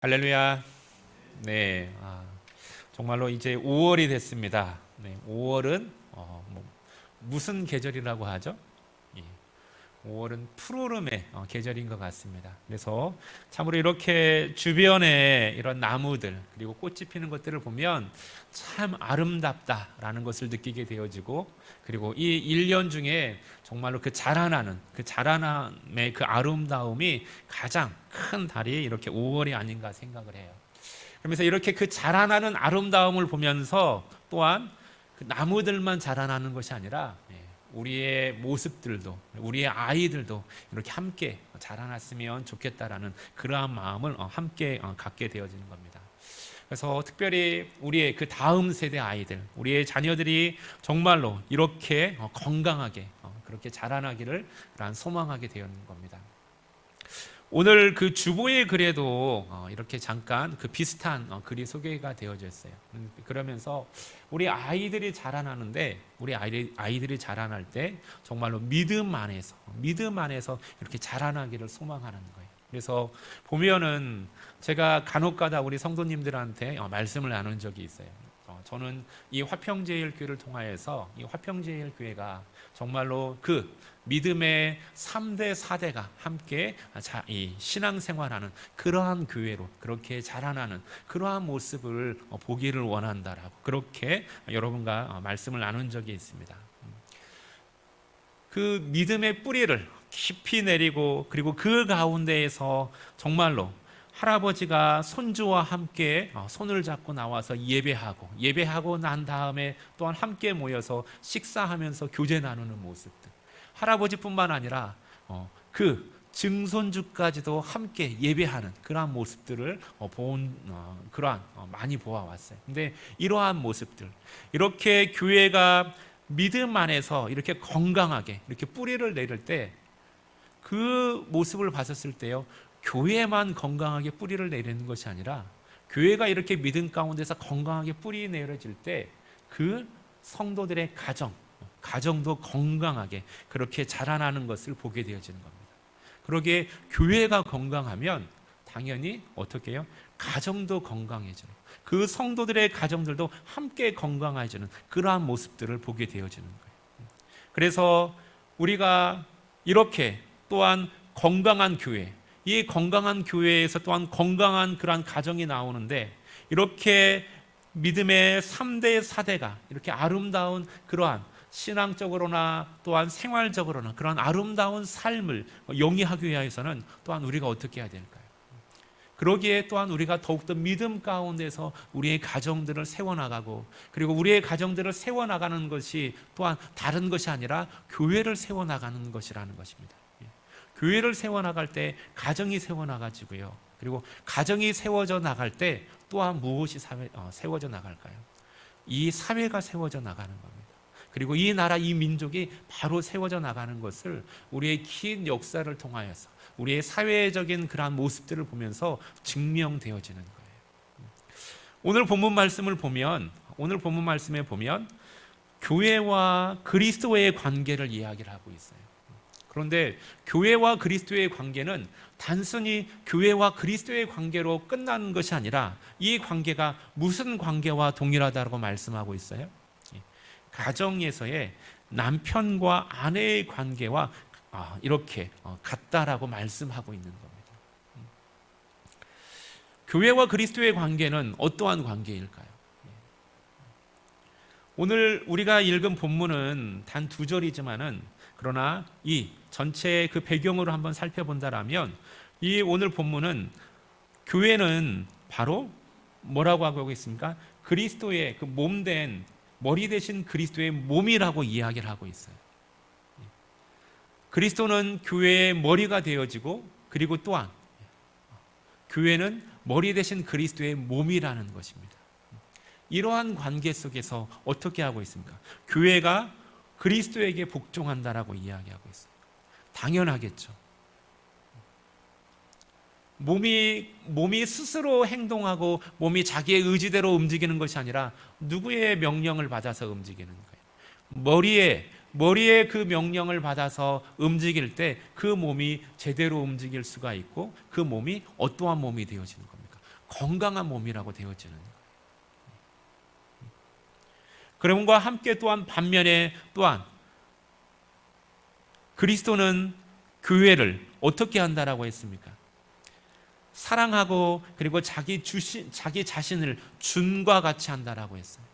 할렐루야. 네, 정말로 이제 5월이 됐습니다. 네, 5월은 무슨 계절이라고 하죠? 예, 5월은 푸르름의 계절인 것 같습니다. 그래서 참으로 이렇게 주변에 이런 나무들 그리고 꽃이 피는 것들을 보면 참 아름답다라는 것을 느끼게 되어지고, 그리고 이 1년 중에 정말로 그 자라남의 그 아름다움이 가장 큰 달이 이렇게 5월이 아닌가 생각을 해요. 그러면서 이렇게 그 자라나는 아름다움을 보면서 또한 그 나무들만 자라나는 것이 아니라 우리의 모습들도, 우리의 아이들도 이렇게 함께 자라났으면 좋겠다라는 그러한 마음을 함께 갖게 되어지는 겁니다. 그래서 특별히 우리의 그 다음 세대 아이들, 우리의 자녀들이 정말로 이렇게 건강하게 그렇게 자라나기를 소망하게 되는 겁니다. 오늘 그 주보의 글에도 이렇게 잠깐 그 비슷한 글이 소개가 되어져 있어요. 그러면서 우리 아이들이 자라나는데, 우리 아이들이 자라날 때 정말로 믿음 안에서 이렇게 자라나기를 소망하는 거예요. 그래서 보면은 제가 간혹가다 우리 성도님들한테 말씀을 나눈 적이 있어요. 저는 이 화평제일교회를 통하여서 이 화평제일교회가 정말로 그 믿음의 3대 4대가 함께 이 신앙생활하는 그러한 교회로 그렇게 자라나는 그러한 모습을 보기를 원한다라고 그렇게 여러분과 말씀을 나눈 적이 있습니다. 그 믿음의 뿌리를 깊이 내리고, 그리고 그 가운데에서 정말로 할아버지가 손주와 함께 손을 잡고 나와서 예배하고 난 다음에 또한 함께 모여서 식사하면서 교제 나누는 모습들, 할아버지뿐만 아니라 그 증손주까지도 함께 예배하는 그러한 모습들을 많이 보아왔어요. 근데 이러한 모습들, 이렇게 교회가 믿음 안에서 이렇게 건강하게 이렇게 뿌리를 내릴 때, 그 모습을 봤었을 때요, 교회만 건강하게 뿌리를 내리는 것이 아니라 교회가 이렇게 믿음 가운데서 건강하게 뿌리 내려질 때 그 성도들의 가정도 건강하게 그렇게 자라나는 것을 보게 되어지는 겁니다. 그러기에 교회가 건강하면 당연히 어떻게 해요? 가정도 건강해지는, 그 성도들의 가정들도 함께 건강해지는 그러한 모습들을 보게 되어지는 거예요. 그래서 우리가 이렇게 또한 건강한 교회, 이 건강한 교회에서 또한 건강한 그러한 가정이 나오는데, 이렇게 믿음의 3대 4대가 이렇게 아름다운 그러한 신앙적으로나 또한 생활적으로나 그런 아름다운 삶을 영위하기 위해서는 또한 우리가 어떻게 해야 될까요? 그러기에 또한 우리가 더욱더 믿음 가운데서 우리의 가정들을 세워나가고, 그리고 우리의 가정들을 세워나가는 것이 또한 다른 것이 아니라 교회를 세워나가는 것이라는 것입니다. 교회를 세워나갈 때 가정이 세워나가지고요, 그리고 가정이 세워져 나갈 때 또한 무엇이 세워져 나갈까요? 이 사회가 세워져 나가는 겁니다. 그리고 이 나라, 이 민족이 바로 세워져 나가는 것을 우리의 긴 역사를 통하여서 우리의 사회적인 그러한 모습들을 보면서 증명되어지는 거예요. 오늘 본문 말씀에 보면 교회와 그리스도의 관계를 이야기를 하고 있어요. 그런데 교회와 그리스도의 관계는 단순히 교회와 그리스도의 관계로 끝나는 것이 아니라 이 관계가 무슨 관계와 동일하다고 말씀하고 있어요? 가정에서의 남편과 아내의 관계와 이렇게 같다라고 말씀하고 있는 겁니다. 교회와 그리스도의 관계는 어떠한 관계일까요? 오늘 우리가 읽은 본문은 단 2절이지만은, 그러나 이 전체의 그 배경으로 한번 살펴본다라면, 이 오늘 본문은 교회는 바로 뭐라고 하고 있습니까? 그리스도의 그 몸된 머리 대신 그리스도의 몸이라고 이야기를 하고 있어요. 그리스도는 교회의 머리가 되어지고, 그리고 또한 교회는 머리 대신 그리스도의 몸이라는 것입니다. 이러한 관계 속에서 어떻게 하고 있습니까? 교회가 그리스도에게 복종한다라고 이야기하고 있어요. 당연하겠죠. 몸이 스스로 행동하고 몸이 자기의 의지대로 움직이는 것이 아니라 누구의 명령을 받아서 움직이는 거예요. 머리에 그 명령을 받아서 움직일 때 그 몸이 제대로 움직일 수가 있고, 그 몸이 어떠한 몸이 되어지는 겁니까? 건강한 몸이라고 되어지는 거예요. 그럼과 함께 또한 반면에 또한 그리스도는 교회를 어떻게 한다라고 했습니까? 사랑하고 그리고 자기 자신을 준과 같이 한다라고 했어요.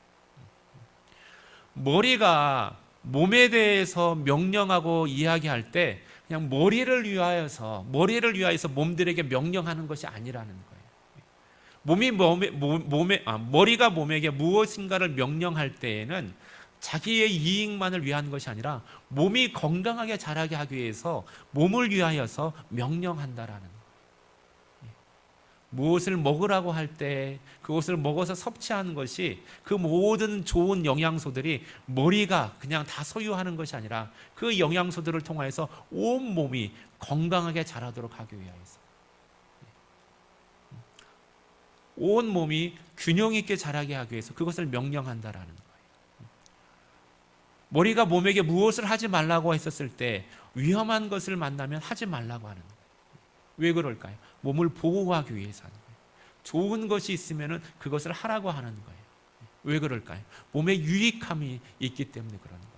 머리가 몸에 대해서 명령하고 이야기할 때 그냥 머리를 위하여서 몸들에게 명령하는 것이 아니라는 거예요. 머리가 몸에게 무엇인가를 명령할 때에는 자기의 이익만을 위한 것이 아니라 몸이 건강하게 자라게 하기 위해서 몸을 위하여서 명령한다라는 거예요. 무엇을 먹으라고 할 때 그것을 먹어서 섭취하는 것이 그 모든 좋은 영양소들이 머리가 그냥 다 소유하는 것이 아니라 그 영양소들을 통하여서 온 몸이 건강하게 자라도록 하기 위하여서 온 몸이 균형 있게 자라게 하기 위해서 그것을 명령한다라는 거예요. 머리가 몸에게 무엇을 하지 말라고 했었을 때 위험한 것을 만나면 하지 말라고 하는 거예요. 왜 그럴까요? 몸을 보호하기 위해서 하는 거예요. 좋은 것이 있으면 그것을 하라고 하는 거예요. 왜 그럴까요? 몸에 유익함이 있기 때문에 그러는 거예요.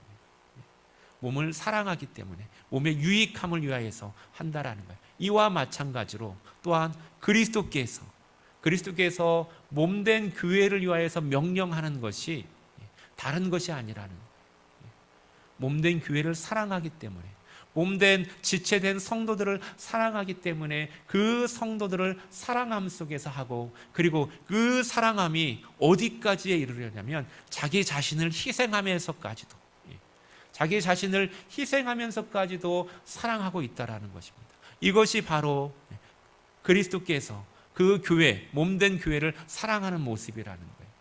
몸을 사랑하기 때문에 몸의 유익함을 위하여서 한다라는 거예요. 이와 마찬가지로 또한 그리스도께서 몸된 교회를 위하여서 명령하는 것이 다른 것이 아니라는 거예요. 몸된 교회를 사랑하기 때문에 몸된 지체된 성도들을 사랑하기 때문에 그 성도들을 사랑함 속에서 하고 그리고 그 사랑함이 어디까지에 이르려냐면 자기 자신을 희생하면서까지도 사랑하고 있다라는 것입니다. 이것이 바로 그리스도께서 그 교회, 몸된 교회를 사랑하는 모습이라는 거예요.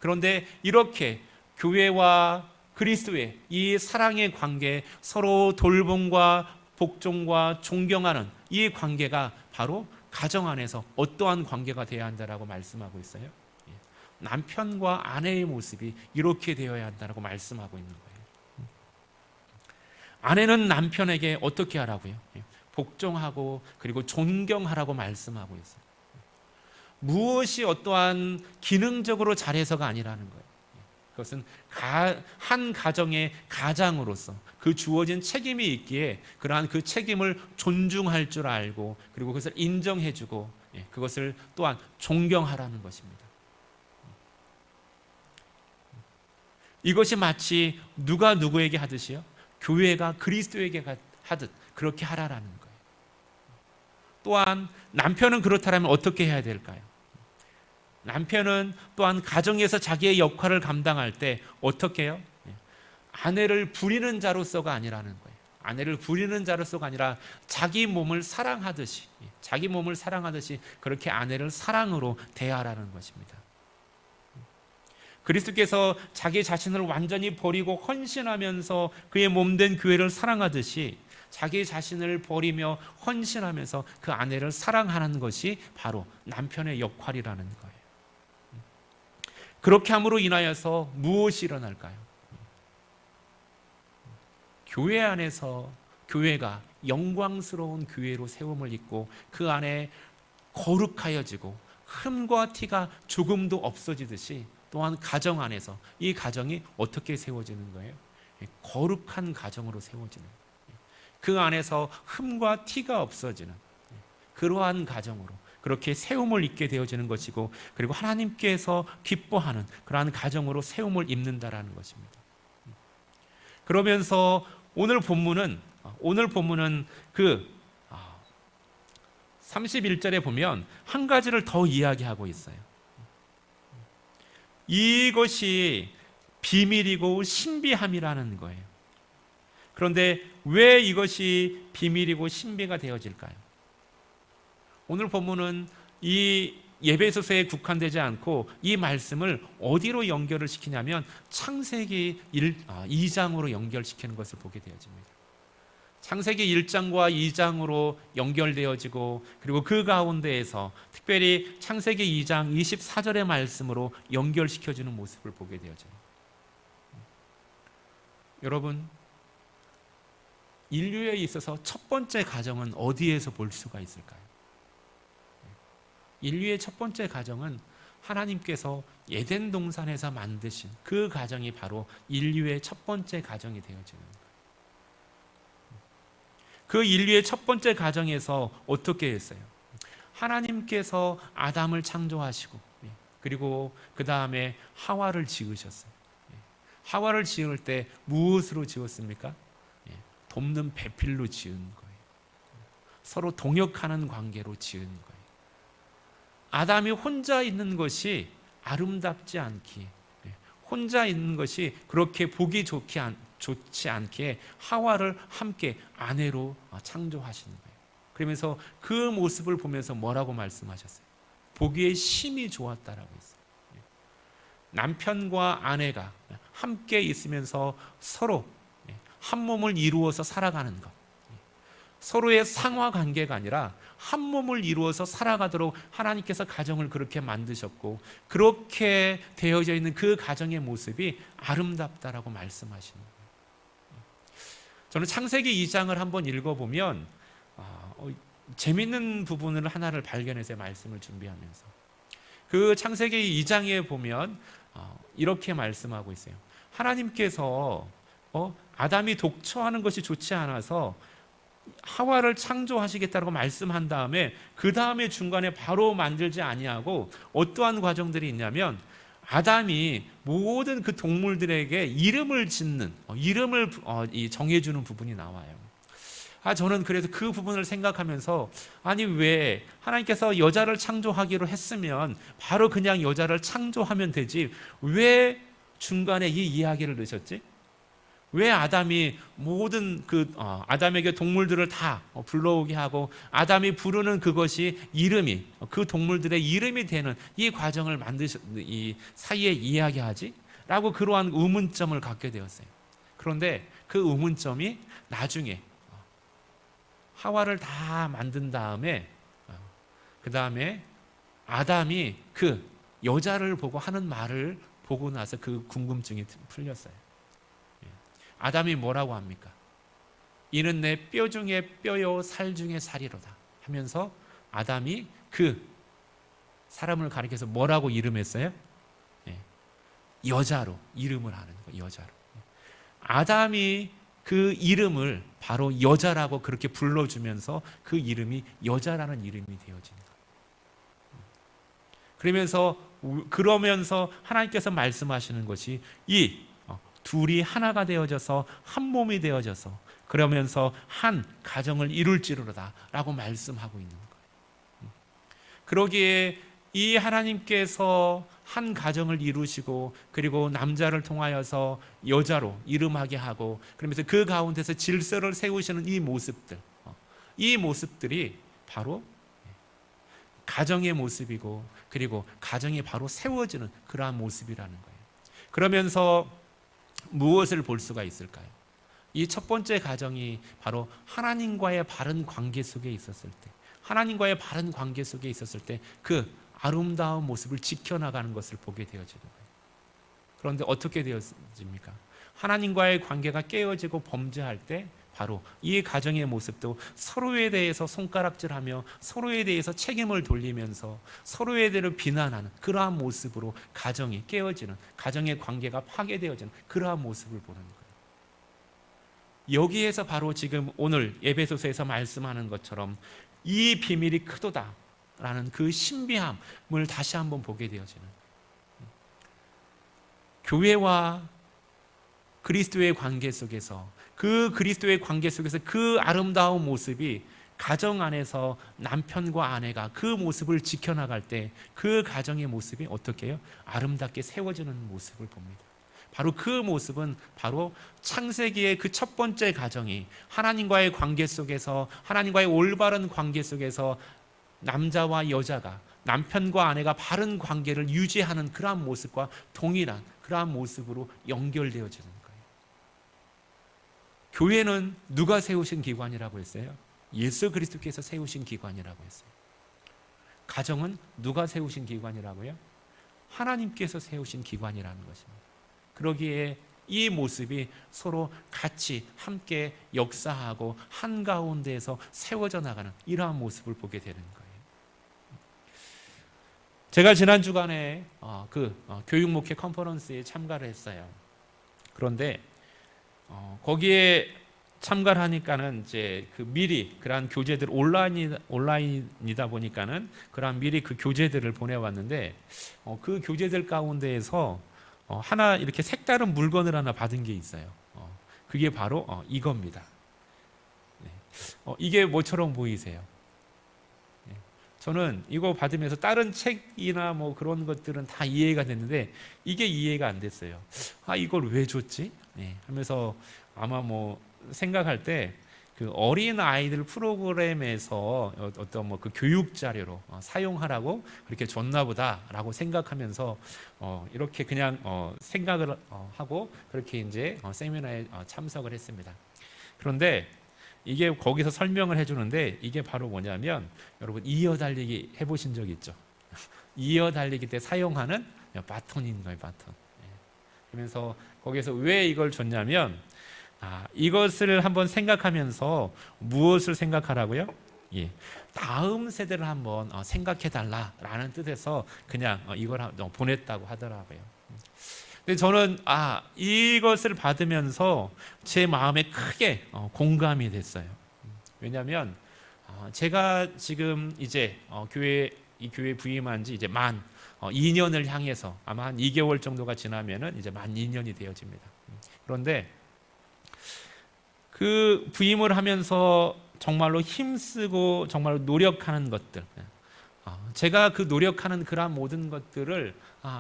그런데 이렇게 교회와 그리스도의 이 사랑의 관계, 서로 돌봄과 복종과 존경하는 이 관계가 바로 가정 안에서 어떠한 관계가 되어야 한다라고 말씀하고 있어요. 남편과 아내의 모습이 이렇게 되어야 한다라고 말씀하고 있는 거예요. 아내는 남편에게 어떻게 하라고요? 복종하고 그리고 존경하라고 말씀하고 있어요. 무엇이 어떠한 기능적으로 잘해서가 아니라는 거예요. 그것은 한 가정의 가장으로서 그 주어진 책임이 있기에 그러한 그 책임을 존중할 줄 알고 그리고 그것을 인정해주고 그것을 또한 존경하라는 것입니다. 이것이 마치 누가 누구에게 하듯이요? 교회가 그리스도에게 하듯 그렇게 하라라는 거예요. 또한 남편은 그렇다면 어떻게 해야 될까요? 남편은 또한 가정에서 자기의 역할을 감당할 때 어떻게 해요? 아내를 부리는 자로서가 아니라는 거예요. 아내를 부리는 자로서가 아니라 자기 몸을 사랑하듯이 그렇게 아내를 사랑으로 대하라는 것입니다. 그리스도께서 자기 자신을 완전히 버리고 헌신하면서 그의 몸된 교회를 사랑하듯이 자기 자신을 버리며 헌신하면서 그 아내를 사랑하는 것이 바로 남편의 역할이라는 거예요. 그렇게 함으로 인하여서 무엇이 일어날까요? 교회 안에서 교회가 영광스러운 교회로 세움을 입고 그 안에 거룩하여지고 흠과 티가 조금도 없어지듯이 또한 가정 안에서 이 가정이 어떻게 세워지는 거예요? 거룩한 가정으로 세워지는 거예요. 그 안에서 흠과 티가 없어지는 그러한 가정으로 그렇게 세움을 입게 되어지는 것이고 그리고 하나님께서 기뻐하는 그러한 가정으로 세움을 입는다라는 것입니다. 그러면서 오늘 본문은 그 31절에 보면 한 가지를 더 이야기하고 있어요. 이것이 비밀이고 신비함이라는 거예요. 그런데 왜 이것이 비밀이고 신비가 되어질까요? 오늘 본문은 이 예배소서에 국한되지 않고 이 말씀을 어디로 연결을 시키냐면 창세기 2장으로 연결시키는 것을 보게 되어집니다. 창세기 1장과 2장으로 연결되어지고 그리고 그 가운데에서 특별히 창세기 2장 24절의 말씀으로 연결시켜주는 모습을 보게 되어져요. 여러분, 인류에 있어서 첫 번째 가정은 어디에서 볼 수가 있을까요? 인류의 첫 번째 가정은 하나님께서 에덴 동산에서 만드신 그 가정이 바로 인류의 첫 번째 가정이 되어지는 거예요. 그 인류의 첫 번째 가정에서 어떻게 했어요? 하나님께서 아담을 창조하시고, 그리고 그 다음에 하와를 지으셨어요. 하와를 지을 때 무엇으로 지었습니까? 돕는 배필로 지은 거예요. 서로 동역하는 관계로 지은 거예요. 아담이 혼자 있는 것이 아름답지 않기에, 혼자 있는 것이 그렇게 보기 좋지 않기에 하와를 함께 아내로 창조하신 거예요. 그러면서 그 모습을 보면서 뭐라고 말씀하셨어요? 보기에 심히 좋았다라고 했어요. 남편과 아내가 함께 있으면서 서로 한 몸을 이루어서 살아가는 것, 서로의 상하 관계가 아니라 한 몸을 이루어서 살아가도록 하나님께서 가정을 그렇게 만드셨고, 그렇게 되어져 있는 그 가정의 모습이 아름답다라고 말씀하시는 거예요. 저는 창세기 2장을 한번 읽어보면 재밌는 부분을 하나를 발견해서 말씀을 준비하면서, 그 창세기 2장에 보면 이렇게 말씀하고 있어요. 하나님께서 아담이 독처하는 것이 좋지 않아서 하와를 창조하시겠다고 말씀한 다음에 그 다음에 중간에 바로 만들지 아니하고 어떠한 과정들이 있냐면, 아담이 모든 그 동물들에게 이름을 짓는, 이름을 정해주는 부분이 나와요. 저는 그래서 그 부분을 생각하면서, 아니 왜 하나님께서 여자를 창조하기로 했으면 바로 그냥 여자를 창조하면 되지, 왜 중간에 이 이야기를 넣으셨지? 왜 아담이 모든 아담에게 동물들을 다 불러오게 하고 아담이 부르는 그것이 이름이, 그 동물들의 이름이 되는 이 과정을 이 사이에 이야기하지? 라고 그러한 의문점을 갖게 되었어요. 그런데 그 의문점이 나중에 하와를 다 만든 다음에, 그 다음에 아담이 그 여자를 보고 하는 말을 보고 나서 그 궁금증이 풀렸어요. 아담이 뭐라고 합니까? 이는 내 뼈 중에 뼈요 살 중에 살이로다 하면서 아담이 그 사람을 가리켜서 뭐라고 이름했어요? 여자로 이름을 하는 거예요. 여자로. 아담이 그 이름을 바로 여자라고 그렇게 불러주면서 그 이름이 여자라는 이름이 되어지는 거예요. 그러면서 하나님께서 말씀하시는 것이 이 둘이 하나가 되어져서 한 몸이 되어져서 그러면서 한 가정을 이룰지로다 라고 말씀하고 있는 거예요. 그러기에 이 하나님께서 한 가정을 이루시고, 그리고 남자를 통하여서 여자로 이름하게 하고, 그러면서 그 가운데서 질서를 세우시는 이 모습들, 이 모습들이 바로 가정의 모습이고, 그리고 가정이 바로 세워지는 그러한 모습이라는 거예요. 그러면서 무엇을 볼 수가 있을까요? 이 첫 번째 가정이 바로 하나님과의 바른 관계 속에 있었을 때, 하나님과의 바른 관계 속에 있었을 때 그 아름다운 모습을 지켜나가는 것을 보게 되어지는 거예요. 그런데 어떻게 되어집니까? 하나님과의 관계가 깨어지고 범죄할 때 바로 이 가정의 모습도 서로에 대해서 손가락질하며 서로에 대해서 책임을 돌리면서 서로에 대해 비난하는 그러한 모습으로 가정이 깨어지는, 가정의 관계가 파괴되어지는 그러한 모습을 보는 거예요. 여기에서 바로 지금 오늘 에베소서에서 말씀하는 것처럼 이 비밀이 크도다라는 그 신비함을 다시 한번 보게 되어지는, 교회와 그리스도의 관계 속에서, 그 그리스도의 관계 속에서 그 아름다운 모습이 가정 안에서 남편과 아내가 그 모습을 지켜나갈 때 그 가정의 모습이 어떻게 해요? 아름답게 세워지는 모습을 봅니다. 바로 그 모습은 바로 창세기의 그 첫 번째 가정이 하나님과의 관계 속에서, 하나님과의 올바른 관계 속에서 남자와 여자가, 남편과 아내가 바른 관계를 유지하는 그러한 모습과 동일한 그러한 모습으로 연결되어지는 거예요. 교회는 누가 세우신 기관이라고 했어요? 예수 그리스도께서 세우신 기관이라고 했어요. 가정은 누가 세우신 기관이라고요? 하나님께서 세우신 기관이라는 것입니다. 그러기에 이 모습이 서로 같이 함께 역사하고 한가운데에서 세워져 나가는 이러한 모습을 보게 되는 거예요. 제가 지난 주간에 교육 목회 컨퍼런스에 참가를 했어요. 그런데 거기에 참가를 하니까는 이제 그 미리 그러한 교재들 온라인이다 보니까는 그러한 미리 그 교재들을 보내왔는데 그 교재들 가운데에서 하나 이렇게 색다른 물건을 하나 받은 게 있어요. 그게 바로 이겁니다. 네. 이게 뭐처럼 보이세요? 네. 저는 이거 받으면서 다른 책이나 뭐 그런 것들은 다 이해가 됐는데 이게 이해가 안 됐어요. 이걸 왜 줬지? 네. 하면서 아마 뭐 생각할 때 그 어린 아이들 프로그램에서 어떤 뭐 그 교육 자료로 사용하라고 그렇게 줬나 보다라고 생각하면서 이렇게 그냥 생각을 하고 그렇게 이제 세미나에 참석을 했습니다. 그런데 이게 거기서 설명을 해주는데 이게 바로 뭐냐면 여러분 이어 달리기 해보신 적 있죠? 이어 달리기 때 사용하는 바톤인 거예요, 바톤. 그러면서 거기서 왜 이걸 줬냐면 이것을 한번 생각하면서 무엇을 생각하라고요? 예, 다음 세대를 한번 생각해 달라라는 뜻에서 그냥 이걸 보냈다고 하더라고요. 근데 저는 이것을 받으면서 제 마음에 크게 공감이 됐어요. 왜냐하면 제가 지금 이제 이 교회 부임한 지 이제 만 2년을 향해서 아마 한 2개월 정도가 지나면은 이제 만 2년이 되어집니다. 그런데 그 부임을 하면서 정말로 힘쓰고 정말로 노력하는 것들, 제가 그 노력하는 그러한 모든 것들을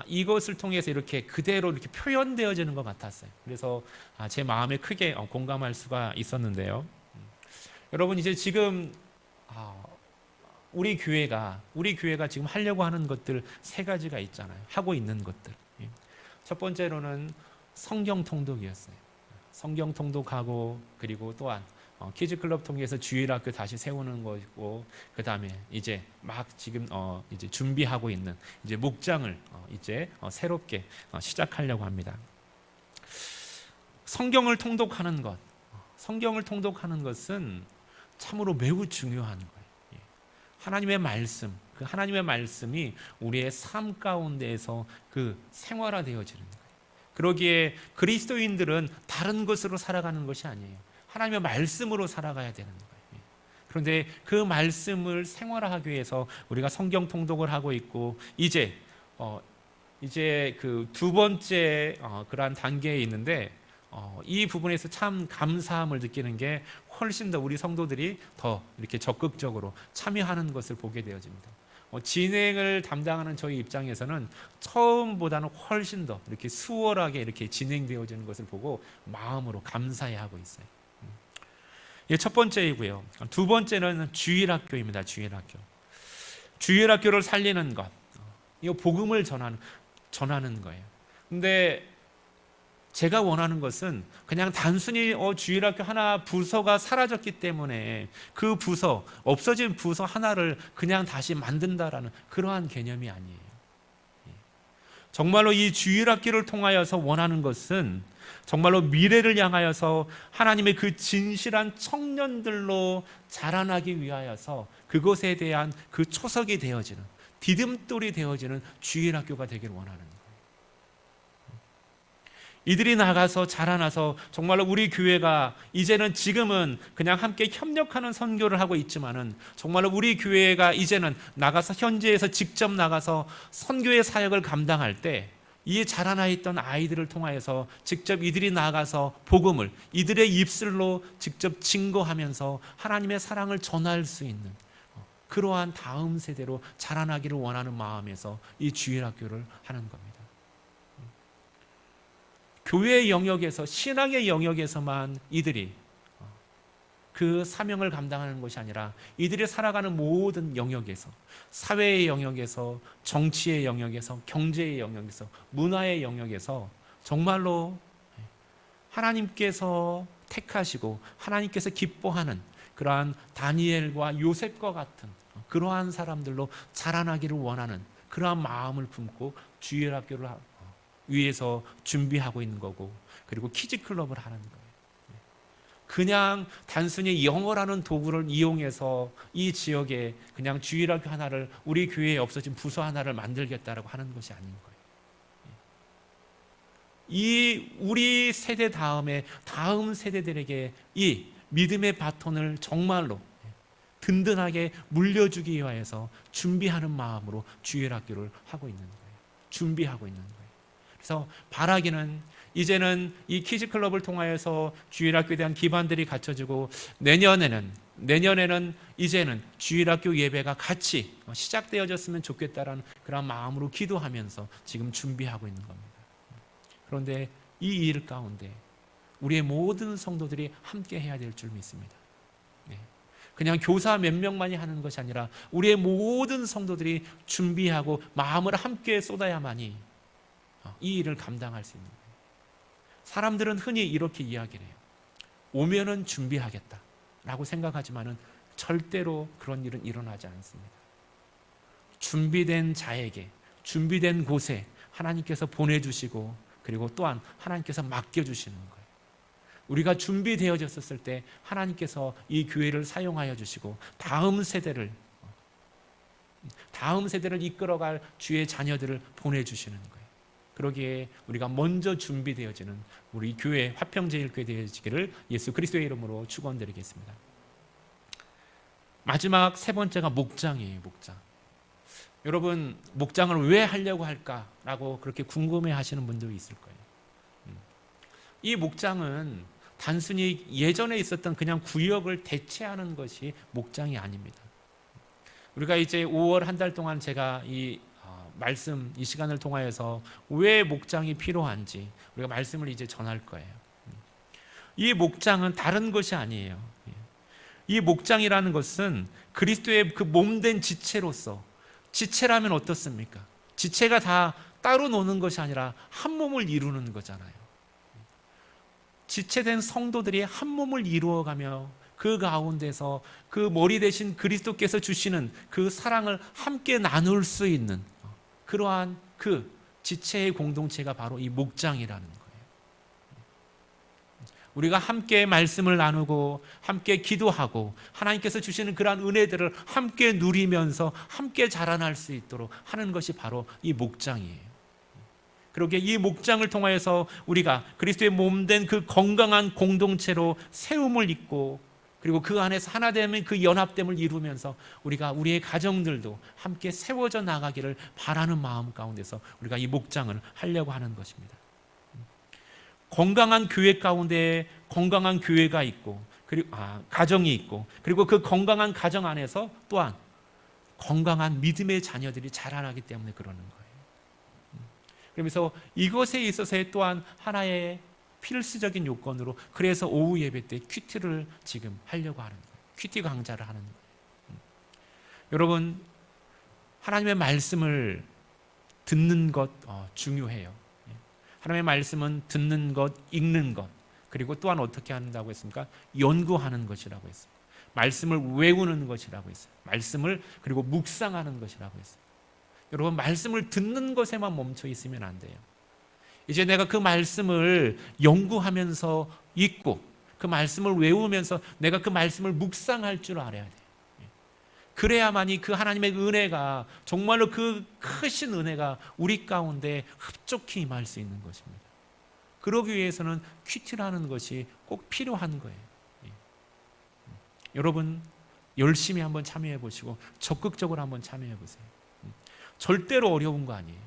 이것을 통해서 이렇게 그대로 이렇게 표현되어지는 것 같았어요. 그래서 제 마음에 크게 공감할 수가 있었는데요. 여러분 이제 지금 우리 교회가 지금 하려고 하는 것들 세 가지가 있잖아요. 하고 있는 것들. 첫 번째로는 성경 통독이었어요. 성경 통독하고 그리고 또한 키즈클럽 통해서 주일학교 다시 세우는 거고 그 다음에 이제 막 지금 이제 준비하고 있는 이제 목장을 이제 새롭게 시작하려고 합니다. 성경을 통독하는 것은 참으로 매우 중요한 거예요. 하나님의 말씀, 그 하나님의 말씀이 우리의 삶 가운데에서 그 생활화되어지는 거예요. 그러기에 그리스도인들은 다른 것으로 살아가는 것이 아니에요. 하나님의 말씀으로 살아가야 되는 거예요. 그런데 그 말씀을 생활화하기 위해서 우리가 성경 통독을 하고 있고 이제 그 두 번째 그러한 단계에 있는데 이 부분에서 참 감사함을 느끼는 게 훨씬 더 우리 성도들이 더 이렇게 적극적으로 참여하는 것을 보게 되어집니다. 진행을 담당하는 저희 입장에서는 처음보다는 훨씬 더 이렇게 수월하게 이렇게 진행되어지는 것을 보고 마음으로 감사해하고 있어요. 이게 첫 번째이고요. 두 번째는 주일학교입니다. 주일학교를 살리는 것, 이거 복음을 전하는 거예요. 근데 제가 원하는 것은 그냥 단순히 주일학교 하나 부서가 사라졌기 때문에 그 없어진 부서 하나를 그냥 다시 만든다라는 그러한 개념이 아니에요. 정말로 이 주일학교를 통하여서 원하는 것은 정말로 미래를 향하여서 하나님의 그 진실한 청년들로 자라나기 위하여서 그것에 대한 그 초석이 되어지는 디딤돌이 되어지는 주일학교가 되길 원하는 거예요. 이들이 나가서 자라나서 정말로 우리 교회가 지금은 그냥 함께 협력하는 선교를 하고 있지만은 정말로 우리 교회가 이제는 나가서 현지에서 직접 나가서 선교의 사역을 감당할 때 이 자라나 있던 아이들을 통하여서 직접 이들이 나가서 복음을 이들의 입술로 직접 증거하면서 하나님의 사랑을 전할 수 있는 그러한 다음 세대로 자라나기를 원하는 마음에서 이 주일학교를 하는 겁니다. 교회의 영역에서 신앙의 영역에서만 이들이 그 사명을 감당하는 것이 아니라 이들이 살아가는 모든 영역에서 사회의 영역에서 정치의 영역에서 경제의 영역에서 문화의 영역에서 정말로 하나님께서 택하시고 하나님께서 기뻐하는 그러한 다니엘과 요셉과 같은 그러한 사람들로 자라나기를 원하는 그러한 마음을 품고 주일학교를 위해서 준비하고 있는 거고 그리고 키즈클럽을 하는 거예요. 그냥 단순히 영어라는 도구를 이용해서 이 지역에 그냥 주일학교 하나를, 우리 교회에 없어진 부서 하나를 만들겠다라고 하는 것이 아닌 거예요. 이 우리 세대 다음에 다음 세대들에게 이 믿음의 바톤을 정말로 든든하게 물려주기 위해서 준비하는 마음으로 주일학교를 하고 있는 거예요. 준비하고 있는 거예요. 그래서 바라기는 이제는 이 키즈클럽을 통하여서 주일학교에 대한 기반들이 갖춰지고, 내년에는 이제는 주일학교 예배가 같이 시작되어졌으면 좋겠다라는 그런 마음으로 기도하면서 지금 준비하고 있는 겁니다. 그런데 이 일 가운데 우리의 모든 성도들이 함께 해야 될 줄 믿습니다. 그냥 교사 몇 명만이 하는 것이 아니라 우리의 모든 성도들이 준비하고 마음을 함께 쏟아야만이 이 일을 감당할 수 있는 거예요. 사람들은 흔히 이렇게 이야기를 해요. 오면은 준비하겠다라고 생각하지만은 절대로 그런 일은 일어나지 않습니다. 준비된 자에게, 준비된 곳에 하나님께서 보내주시고, 그리고 또한 하나님께서 맡겨주시는 거예요. 우리가 준비되어졌을 때 하나님께서 이 교회를 사용하여 주시고 다음 세대를 이끌어갈 주의 자녀들을 보내주시는 거예요. 그러기에 우리가 먼저 준비되어지는 우리 교회, 화평제일교회 되어지기를 예수 그리스도의 이름으로 축원드리겠습니다. 마지막 세 번째가 목장이에요. 목장. 여러분, 목장을 왜 하려고 할까라고 그렇게 궁금해 하시는 분들이 있을 거예요. 이 목장은 단순히 예전에 있었던 그냥 구역을 대체하는 것이 목장이 아닙니다. 우리가 이제 5월 한 달 동안 제가 이 말씀, 이 시간을 통하여서 왜 목장이 필요한지 우리가 말씀을 이제 전할 거예요. 이 목장은 다른 것이 아니에요. 이 목장이라는 것은 그리스도의 그 몸된 지체로서, 지체라면 어떻습니까? 지체가 다 따로 노는 것이 아니라 한 몸을 이루는 거잖아요. 지체된 성도들이 한 몸을 이루어가며 그 가운데서 그 머리 대신 그리스도께서 주시는 그 사랑을 함께 나눌 수 있는 그러한 그 지체의 공동체가 바로 이 목장이라는 거예요. 우리가 함께 말씀을 나누고 함께 기도하고 하나님께서 주시는 그러한 은혜들을 함께 누리면서 함께 자라날 수 있도록 하는 것이 바로 이 목장이에요. 그러기에 이 목장을 통하여서 우리가 그리스도의 몸된 그 건강한 공동체로 세움을 입고, 그리고 그 안에서 하나됨의 그 연합됨을 이루면서 우리가 우리의 가정들도 함께 세워져 나가기를 바라는 마음 가운데서 우리가 이 목장을 하려고 하는 것입니다. 건강한 교회 가운데 건강한 교회가 있고, 그리고 가정이 있고, 그리고 그 건강한 가정 안에서 또한 건강한 믿음의 자녀들이 자라나기 때문에 그러는 거예요. 그러면서 이것에 있어서의 또한 하나의 필수적인 요건으로, 그래서 오후 예배 때 큐티를 지금 하려고 하는 거예요. 큐티 강좌를 하는 거예요. 여러분, 하나님의 말씀을 듣는 것 중요해요. 하나님의 말씀은 듣는 것, 읽는 것, 그리고 또한 어떻게 한다고 했습니까? 연구하는 것이라고 했어요. 말씀을 외우는 것이라고 했어요. 말씀을 그리고 묵상하는 것이라고 했어요. 여러분, 말씀을 듣는 것에만 멈춰 있으면 안 돼요. 이제 내가 그 말씀을 연구하면서 읽고 그 말씀을 외우면서 내가 그 말씀을 묵상할 줄 알아야 돼요. 그래야만이 그 하나님의 은혜가, 정말로 그 크신 은혜가 우리 가운데 흡족히 임할 수 있는 것입니다. 그러기 위해서는 큐티라는 것이 꼭 필요한 거예요. 여러분, 열심히 한번 참여해 보시고 적극적으로 한번 참여해 보세요. 절대로 어려운 거 아니에요.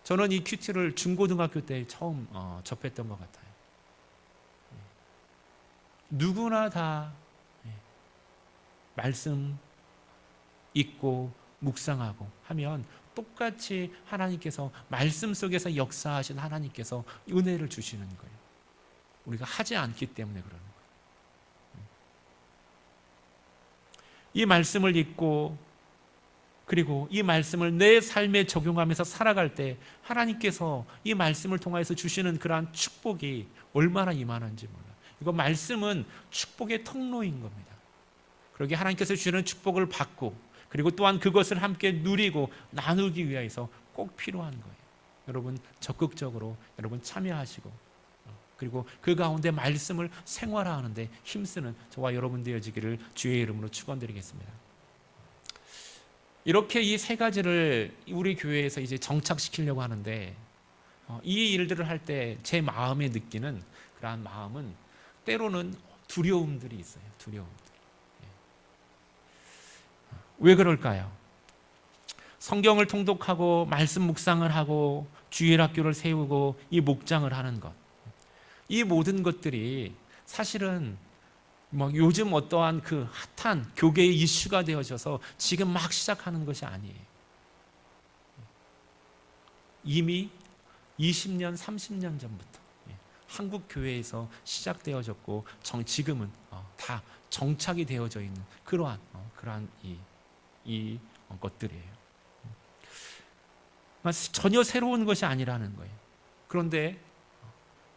저는 이 큐티를 중고등학교 때 처음 접했던 것 같아요. 누구나 다 말씀 읽고 묵상하고 하면 똑같이 하나님께서 말씀 속에서 역사하신 하나님께서 은혜를 주시는 거예요. 우리가 하지 않기 때문에 그러는 거예요. 이 말씀을 읽고 그리고 이 말씀을 내 삶에 적용하면서 살아갈 때 하나님께서 이 말씀을 통해서 주시는 그러한 축복이 얼마나 이만한지 몰라요. 이거 말씀은 축복의 통로인 겁니다. 그러기에 하나님께서 주시는 축복을 받고, 그리고 또한 그것을 함께 누리고 나누기 위해서 꼭 필요한 거예요. 여러분, 적극적으로 여러분 참여하시고 그리고 그 가운데 말씀을 생활화하는데 힘쓰는 저와 여러분 되어지기를 주의 이름으로 축원드리겠습니다. 이렇게 이 세 가지를 우리 교회에서 이제 정착시키려고 하는데, 이 일들을 할 때 제 마음에 느끼는 그러한 마음은 때로는 두려움들이 있어요. 두려움들. 왜 그럴까요? 성경을 통독하고 말씀 묵상을 하고 주일 학교를 세우고 이 목장을 하는 것, 이 모든 것들이 사실은 뭐 요즘 어떠한 그 핫한 교계의 이슈가 되어져서 지금 막 시작하는 것이 아니에요. 이미 20년, 30년 전부터 한국 교회에서 시작되어졌고 지금은 다 정착이 되어져 있는 그러한 이 것들이에요. 전혀 새로운 것이 아니라는 거예요. 그런데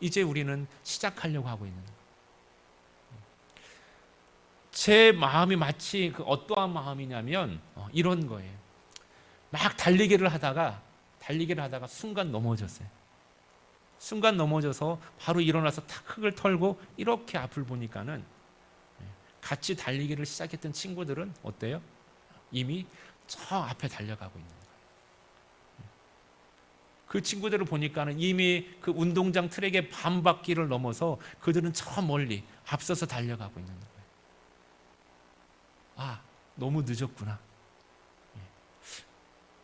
이제 우리는 시작하려고 하고 있는 거예요. 제 마음이 마치 어떠한 마음이냐면 이런 거예요. 막 달리기를 하다가 순간 넘어졌어요. 순간 넘어져서 바로 일어나서 탁 흙을 털고 이렇게 앞을 보니까는 같이 달리기를 시작했던 친구들은 어때요? 이미 저 앞에 달려가고 있는 거예요. 그 친구들을 보니까는 이미 그 운동장 트랙의 반 바퀴를 넘어서 그들은 저 멀리 앞서서 달려가고 있는 거예요. 아, 너무 늦었구나.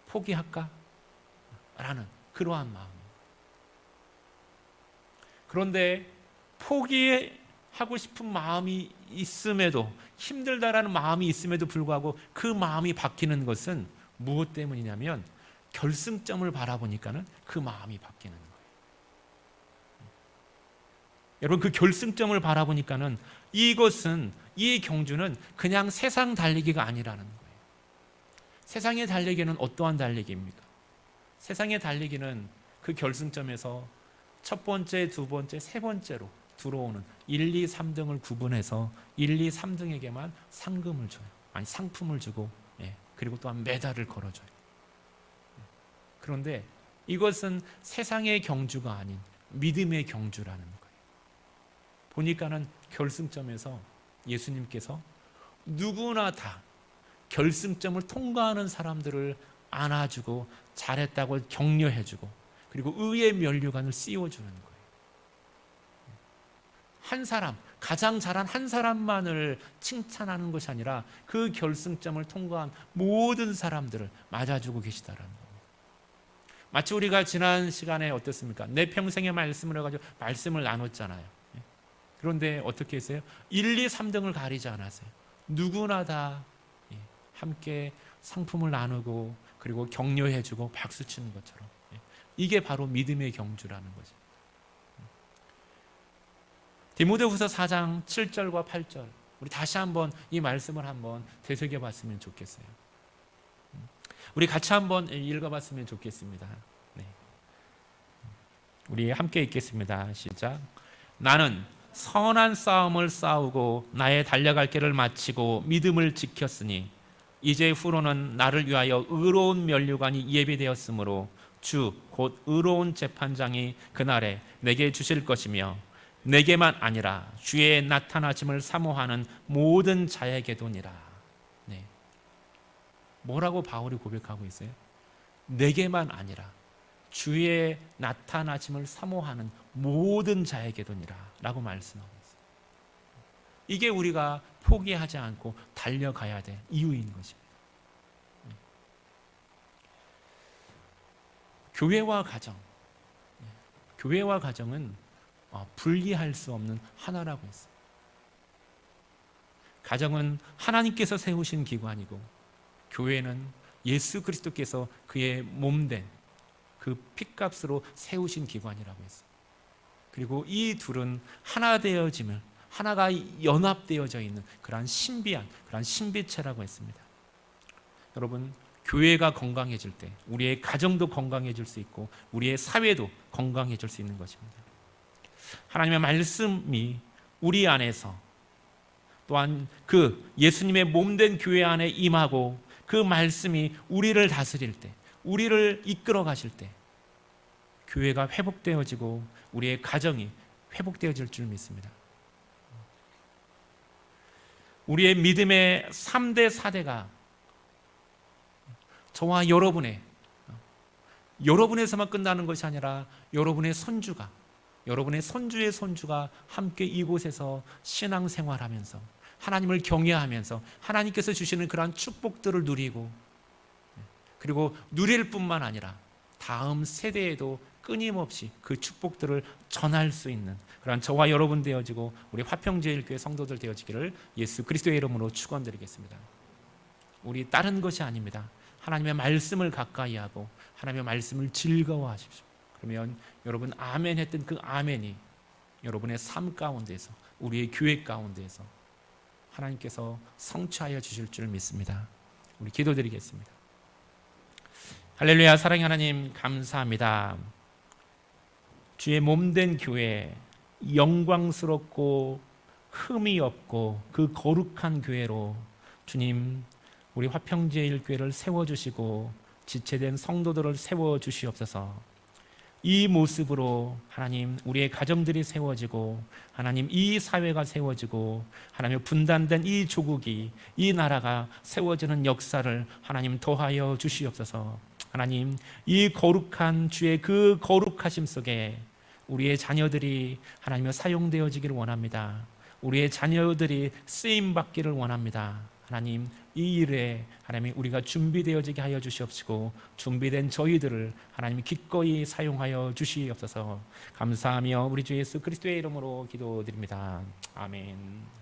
포기할까? 라는 그러한 마음. 그런데 포기하고 싶은 마음이 있음에도, 힘들다라는 마음이 있음에도 불구하고 그 마음이 바뀌는 것은 무엇 때문이냐면 결승점을 바라보니까는 그 마음이 바뀌는 거예요. 여러분, 그 결승점을 바라보니까는 이 경주는 그냥 세상 달리기가 아니라는 거예요. 세상의 달리기는 어떠한 달리기입니까? 세상의 달리기는 그 결승점에서 첫 번째, 두 번째, 세 번째로 들어오는 1, 2, 3등을 구분해서 1, 2, 3등에게만 상금을 줘요. 아니, 상품을 주고, 그리고 또한 메달을 걸어줘요. 그런데 이것은 세상의 경주가 아닌 믿음의 경주라는 거예요. 보니까는 결승점에서 예수님께서 누구나 다 결승점을 통과하는 사람들을 안아주고 잘했다고 격려해주고 그리고 의의 면류관을 씌워주는 거예요. 한 사람, 가장 잘한 한 사람만을 칭찬하는 것이 아니라 그 결승점을 통과한 모든 사람들을 맞아주고 계시다라는 겁니다. 마치 우리가 지난 시간에 어떻습니까? 내 평생의 말씀을 해가지고 말씀을 나눴잖아요. 그런데 어떻게 했어요? 1, 2, 3등을 가리지 않았어요. 누구나 다 함께 상품을 나누고 그리고 격려해주고 박수치는 것처럼. 이게 바로 믿음의 경주라는 거죠. 디모데후서 4장 7절과 8절, 우리 다시 한번 이 말씀을 한번 되새겨봤으면 좋겠어요. 우리 같이 한번 읽어봤으면 좋겠습니다. 네. 우리 함께 읽겠습니다. 시작. 나는 선한 싸움을 싸우고 나의 달려갈 길을 마치고 믿음을 지켰으니 이제 후로는 나를 위하여 의로운 면류관이 예비되었으므로 주 곧 의로운 재판장이 그날에 내게 주실 것이며 내게만 아니라 주의 나타나심을 사모하는 모든 자에게도니라. 네. 뭐라고 바울이 고백하고 있어요? 내게만 아니라 주의 나타나심을 사모하는 모든 자에게도니라 라고 말씀하고 있어요. 이게 우리가 포기하지 않고 달려가야 될 이유인 것입니다. 교회와 가정은 분리할 수 없는 하나라고 했어요. 가정은 하나님께서 세우신 기관이고 교회는 예수 그리스도께서 그의 몸된 그 핏값으로 세우신 기관이라고 했어요. 그리고 이 둘은 하나 되어짐을, 하나가 연합되어져 있는 그러한 신비한, 그러한 신비체라고 했습니다. 여러분, 교회가 건강해질 때 우리의 가정도 건강해질 수 있고 우리의 사회도 건강해질 수 있는 것입니다. 하나님의 말씀이 우리 안에서 또한 그 예수님의 몸된 교회 안에 임하고 그 말씀이 우리를 다스릴 때, 우리를 이끌어 가실 때 교회가 회복되어지고 우리의 가정이 회복되어질 줄 믿습니다. 우리의 믿음의 3대 4대가 저와 여러분에서만 끝나는 것이 아니라 여러분의 손주가, 여러분의 손주의 손주가 함께 이곳에서 신앙생활하면서 하나님을 경외하면서 하나님께서 주시는 그러한 축복들을 누리고, 그리고 누릴 뿐만 아니라 다음 세대에도 끊임없이 그 축복들을 전할 수 있는 그러한 저와 여러분 되어지고 우리 화평제일교회 성도들 되어지기를 예수 그리스도의 이름으로 축원드리겠습니다. 우리 다른 것이 아닙니다. 하나님의 말씀을 가까이 하고 하나님의 말씀을 즐거워하십시오. 그러면 여러분 아멘 했던 그 아멘이 여러분의 삶 가운데서, 우리의 교회 가운데서 하나님께서 성취하여 주실 줄 믿습니다. 우리 기도드리겠습니다. 할렐루야. 사랑의 하나님, 감사합니다. 주의 몸된 교회, 영광스럽고 흠이 없고 그 거룩한 교회로 주님, 우리 화평제일교회를 세워주시고 지체된 성도들을 세워주시옵소서. 이 모습으로 하나님, 우리의 가정들이 세워지고 하나님, 이 사회가 세워지고 하나님, 분단된 이 조국이, 이 나라가 세워지는 역사를 하나님 더하여 주시옵소서. 하나님, 이 거룩한 주의 그 거룩하심 속에 우리의 자녀들이 하나님의 사용되어지기를 원합니다. 우리의 자녀들이 쓰임받기를 원합니다. 하나님, 이 일에 하나님 우리가 준비되어지게 하여 주시옵시고 준비된 저희들을 하나님 기꺼이 사용하여 주시옵소서. 감사하며 우리 주 예수 그리스도의 이름으로 기도드립니다. 아멘.